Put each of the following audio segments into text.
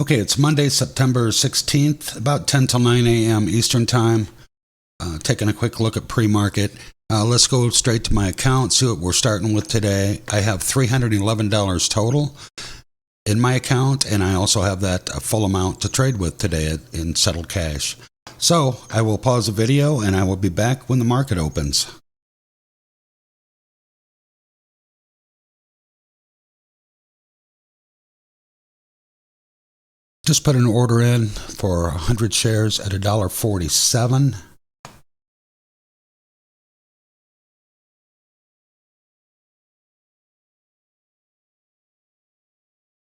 Okay, it's Monday, September 16th, about 10 till 9 a.m. Eastern Time. Taking a quick look at pre-market. Let's go straight to my account, see what we're starting with today. I have $311 total in my account, and I also have that full amount to trade with today in settled cash. So I will pause the video, and I will be back when the market opens. Just put an order in for 100 shares at $1.47.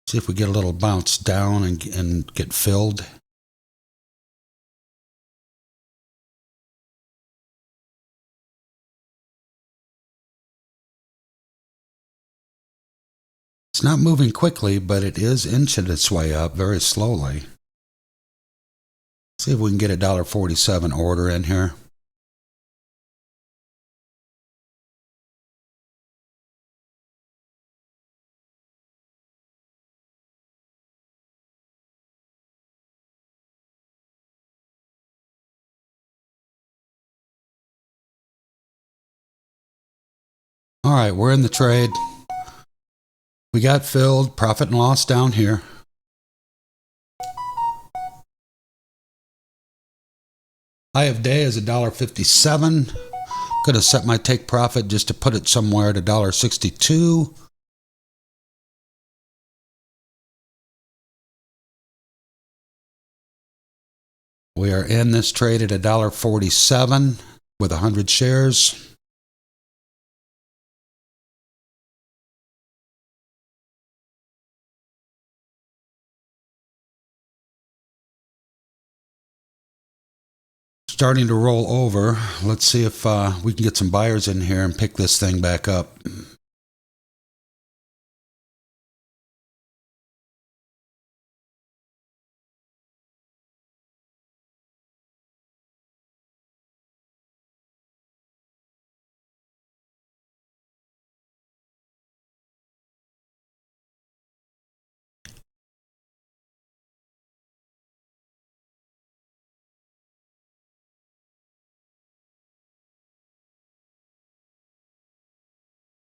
See if we get a little bounce down and get filled. It's not moving quickly, but it is inching its way up very slowly. See if we can get a $1.47 order in here. All right, we're in the trade. We got filled, profit and loss down here. High of day is $1.57. Could have set my take profit just to put it somewhere at $1.62. We are in this trade at $1.47 with 100 shares. Starting to roll over. Let's see if we can get some buyers in here and pick this thing back up.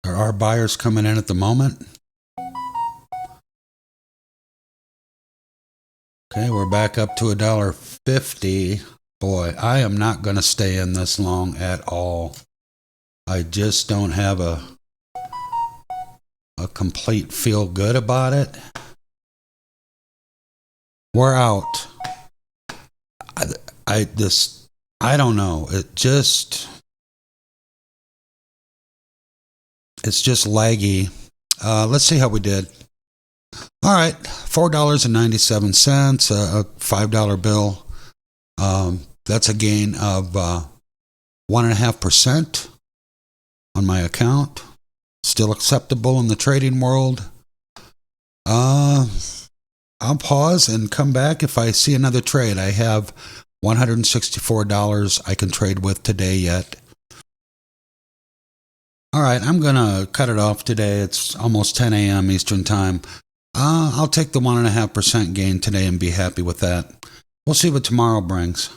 There are buyers coming in at the moment. Okay, we're back up to $1.50. Boy, I am not going to stay in this long at all. I just don't have a complete feel good about it. We're out. I don't know. It's just laggy. Let's see how we did. All right, $4.97, a $5 bill. That's a gain of 1.5% on my account. Still acceptable in the trading world. I'll pause and come back if I see another trade. I have $164 I can trade with today yet. All right, I'm going to cut it off today. It's almost 10 a.m. Eastern Time. I'll take the 1.5% gain today and be happy with that. We'll see what tomorrow brings.